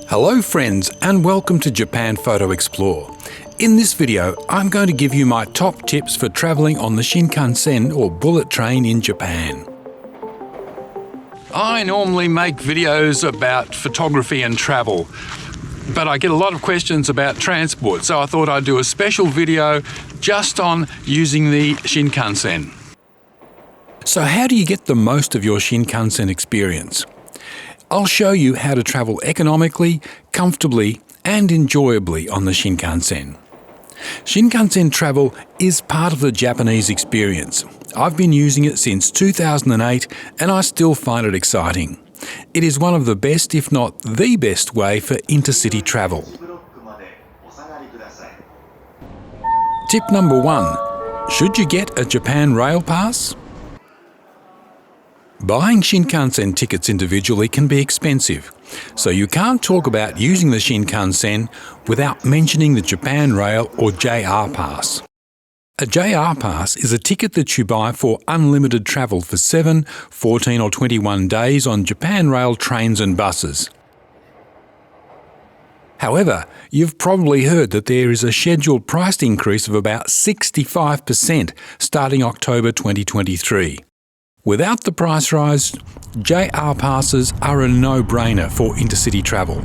Hello friends and welcome to Japan Photo Explore. In this video, I'm going to give you my top tips for travelling on the Shinkansen or bullet train in Japan. I normally make videos about photography and travel, but I get a lot of questions about transport, so I thought I'd do a special video just on using the Shinkansen. So how do you get the most of your Shinkansen experience? I'll show you how to travel economically, comfortably and enjoyably on the Shinkansen. Shinkansen travel is part of the Japanese experience. I've been using it since 2008 and I still find it exciting. It is one of the best, if not the best way for intercity travel. Tip number 1. Should you get a Japan Rail Pass? Buying Shinkansen tickets individually can be expensive, so you can't talk about using the Shinkansen without mentioning the Japan Rail or JR Pass. A JR Pass is a ticket that you buy for unlimited travel for 7, 14 or 21 days on Japan Rail trains and buses. However, you've probably heard that there is a scheduled price increase of about 65% starting October 2023. Without the price rise, JR passes are a no-brainer for intercity travel.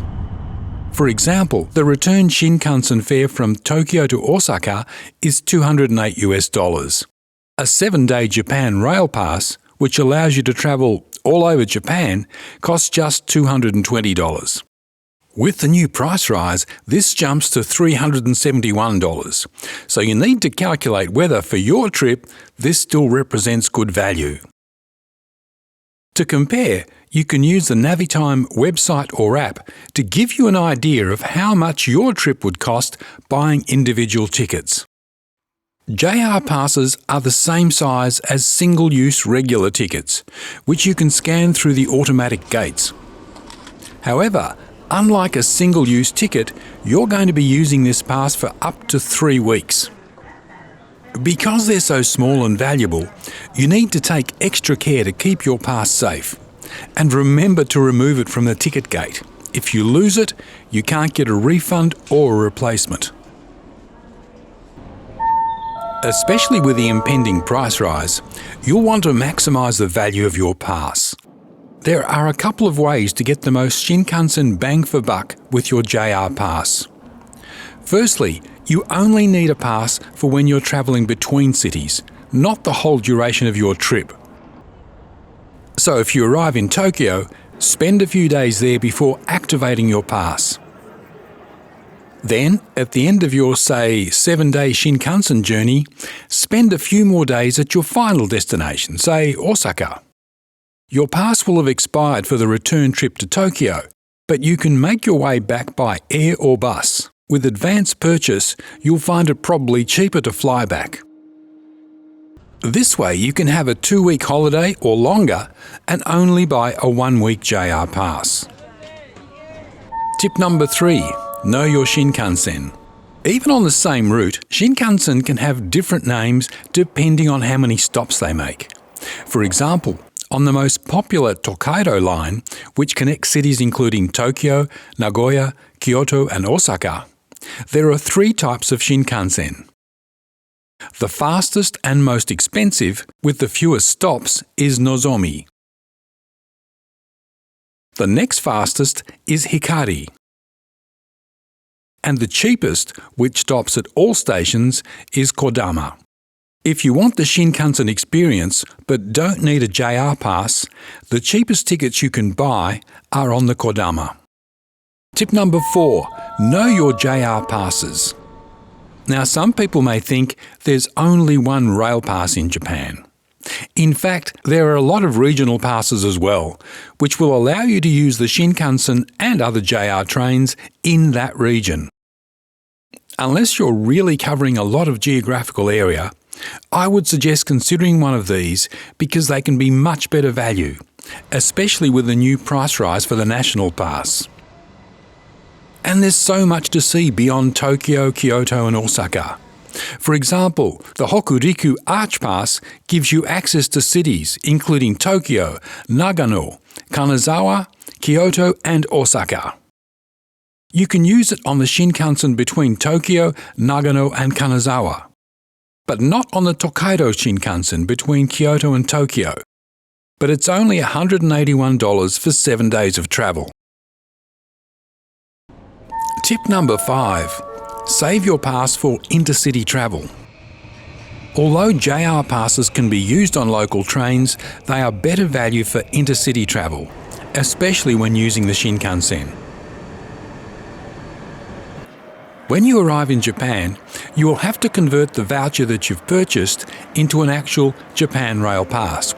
For example, the return Shinkansen fare from Tokyo to Osaka is $208. A 7-day Japan Rail Pass, which allows you to travel all over Japan, costs just $220. With the new price rise, this jumps to $371, so you need to calculate whether, for your trip, this still represents good value. To compare, you can use the Navitime website or app to give you an idea of how much your trip would cost buying individual tickets. JR passes are the same size as single-use regular tickets, which you can scan through the automatic gates. However, unlike a single-use ticket, you're going to be using this pass for up to 3 weeks. Because they're so small and valuable, you need to take extra care to keep your pass safe. And remember to remove it from the ticket gate. If you lose it, you can't get a refund or a replacement. Especially with the impending price rise, you'll want to maximise the value of your pass. There are a couple of ways to get the most Shinkansen bang for buck with your JR pass. Firstly, you only need a pass for when you're travelling between cities, not the whole duration of your trip. So if you arrive in Tokyo, spend a few days there before activating your pass. Then, at the end of your, say, 7-day Shinkansen journey, spend a few more days at your final destination, say Osaka. Your pass will have expired for the return trip to Tokyo, but you can make your way back by air or bus. With advanced purchase, you'll find it probably cheaper to fly back. This way you can have a 2-week holiday or longer and only buy a 1-week JR pass. Tip number 3. Know your Shinkansen. Even on the same route, Shinkansen can have different names depending on how many stops they make. For example, on the most popular Tokaido line, which connects cities including Tokyo, Nagoya, Kyoto and Osaka, there are 3 types of Shinkansen. The fastest and most expensive, with the fewest stops, is Nozomi. The next fastest is Hikari. And the cheapest, which stops at all stations, is Kodama. If you want the Shinkansen experience but don't need a JR pass, the cheapest tickets you can buy are on the Kodama. Tip number 4. Know your JR passes. Now, some people may think there's only one rail pass in Japan. In fact, there are a lot of regional passes as well, which will allow you to use the Shinkansen and other JR trains in that region. Unless you're really covering a lot of geographical area, I would suggest considering one of these because they can be much better value, especially with the new price rise for the National Pass. And there's so much to see beyond Tokyo, Kyoto and Osaka. For example, the Hokuriku Arch Pass gives you access to cities including Tokyo, Nagano, Kanazawa, Kyoto and Osaka. You can use it on the Shinkansen between Tokyo, Nagano and Kanazawa, but not on the Tokaido Shinkansen between Kyoto and Tokyo. But it's only $181 for 7 days of travel. Tip number 5. Save your pass for intercity travel. Although JR passes can be used on local trains, they are better value for intercity travel, especially when using the Shinkansen. When you arrive in Japan, you will have to convert the voucher that you've purchased into an actual Japan Rail Pass.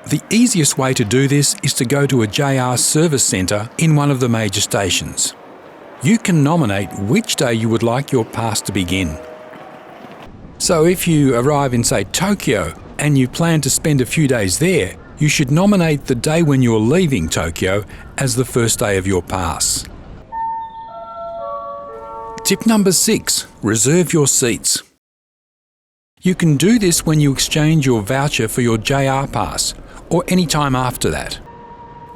The easiest way to do this is to go to a JR service centre in one of the major stations. You can nominate which day you would like your pass to begin. So if you arrive in, say, Tokyo and you plan to spend a few days there, you should nominate the day when you're leaving Tokyo as the first day of your pass. Tip number 6. Reserve your seats. You can do this when you exchange your voucher for your JR pass, or any time after that.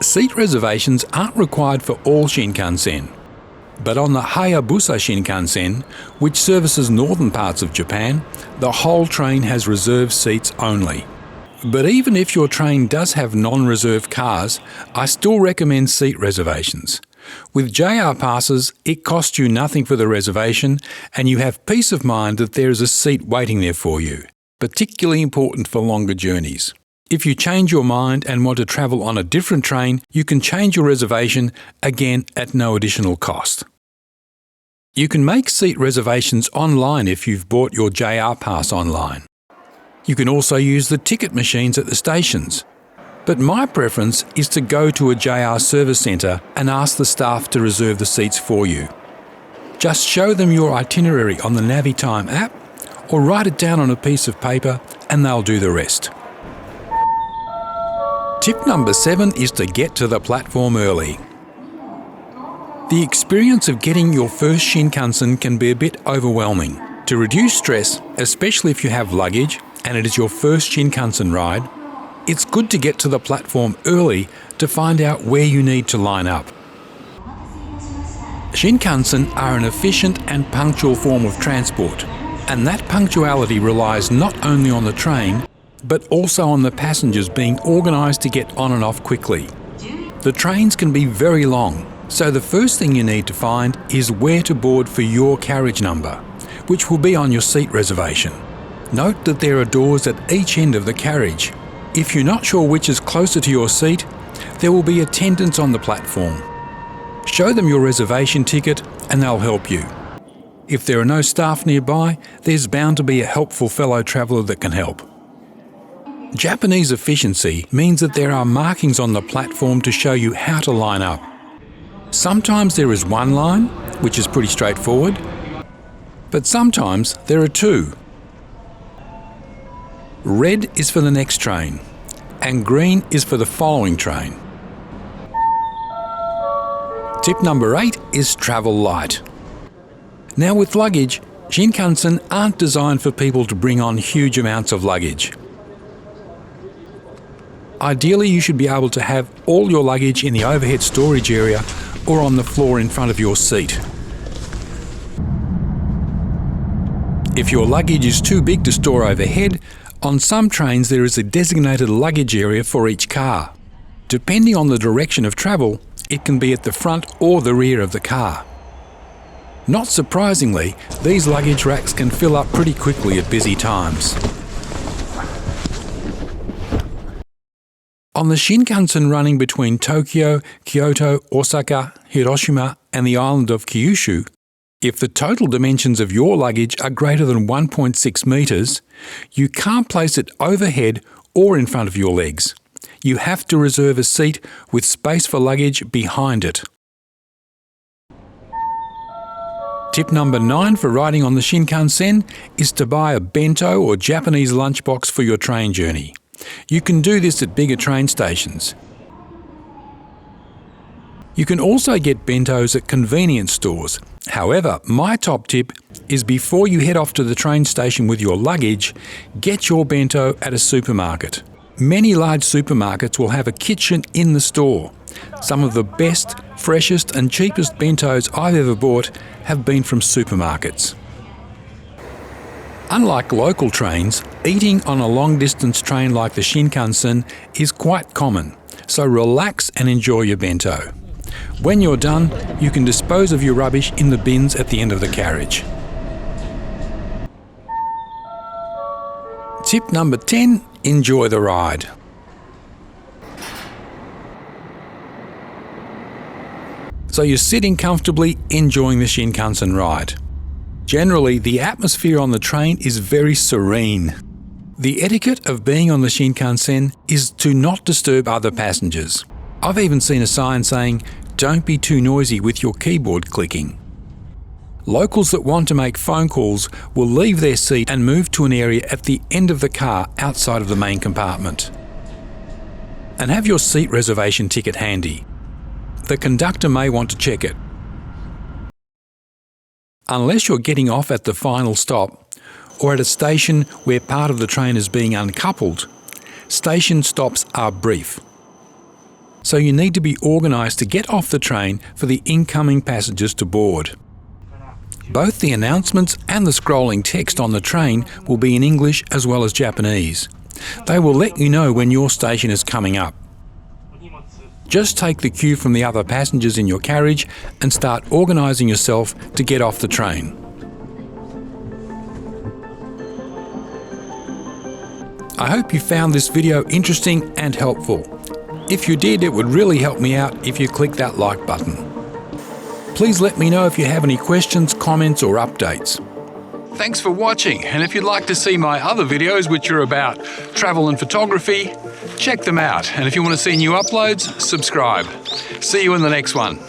Seat reservations aren't required for all Shinkansen, but on the Hayabusa Shinkansen, which services northern parts of Japan, the whole train has reserved seats only. But even if your train does have non-reserved cars, I still recommend seat reservations. With JR passes, it costs you nothing for the reservation and you have peace of mind that there is a seat waiting there for you, particularly important for longer journeys. If you change your mind and want to travel on a different train, you can change your reservation, again at no additional cost. You can make seat reservations online if you've bought your JR pass online. You can also use the ticket machines at the stations. But my preference is to go to a JR service centre and ask the staff to reserve the seats for you. Just show them your itinerary on the Navitime app or write it down on a piece of paper and they'll do the rest. Tip number 7 is to get to the platform early. The experience of getting your first Shinkansen can be a bit overwhelming. To reduce stress, especially if you have luggage and it is your first Shinkansen ride, it's good to get to the platform early to find out where you need to line up. Shinkansen are an efficient and punctual form of transport, and that punctuality relies not only on the train, but also on the passengers being organised to get on and off quickly. The trains can be very long, so the first thing you need to find is where to board for your carriage number, which will be on your seat reservation. Note that there are doors at each end of the carriage. If you're not sure which is closer to your seat, there will be attendants on the platform. Show them your reservation ticket and they'll help you. If there are no staff nearby, there's bound to be a helpful fellow traveller that can help. Japanese efficiency means that there are markings on the platform to show you how to line up. Sometimes there is one line, which is pretty straightforward, but sometimes there are two. Red is for the next train, and green is for the following train. Tip number 8 is travel light. Now with luggage, Shinkansen aren't designed for people to bring on huge amounts of luggage. Ideally, you should be able to have all your luggage in the overhead storage area or on the floor in front of your seat. If your luggage is too big to store overhead, on some trains there is a designated luggage area for each car. Depending on the direction of travel, it can be at the front or the rear of the car. Not surprisingly, these luggage racks can fill up pretty quickly at busy times. On the Shinkansen running between Tokyo, Kyoto, Osaka, Hiroshima and the island of Kyushu, if the total dimensions of your luggage are greater than 1.6 metres, you can't place it overhead or in front of your legs. You have to reserve a seat with space for luggage behind it. Tip number 9 for riding on the Shinkansen is to buy a bento or Japanese lunchbox for your train journey. You can do this at bigger train stations. You can also get bentos at convenience stores. However, my top tip is before you head off to the train station with your luggage, get your bento at a supermarket. Many large supermarkets will have a kitchen in the store, Some of the best, freshest and cheapest bentos I've ever bought have been from supermarkets. Unlike local trains, eating on a long-distance train like the Shinkansen is quite common, so relax and enjoy your bento. When you're done, you can dispose of your rubbish in the bins at the end of the carriage. Tip number 10, enjoy the ride. So you're sitting comfortably, enjoying the Shinkansen ride. Generally, the atmosphere on the train is very serene. The etiquette of being on the Shinkansen is to not disturb other passengers. I've even seen a sign saying, "Don't be too noisy with your keyboard clicking." Locals that want to make phone calls will leave their seat and move to an area at the end of the car outside of the main compartment. And have your seat reservation ticket handy. The conductor may want to check it. Unless you're getting off at the final stop or at a station where part of the train is being uncoupled, station stops are brief. So you need to be organised to get off the train for the incoming passengers to board. Both the announcements and the scrolling text on the train will be in English as well as Japanese. They will let you know when your station is coming up. Just take the cue from the other passengers in your carriage and start organising yourself to get off the train. I hope you found this video interesting and helpful. If you did, it would really help me out if you click that like button. Please let me know if you have any questions, comments or updates. Thanks for watching, and if you'd like to see my other videos which are about travel and photography, check them out, and if you want to see new uploads, subscribe. See you in the next one.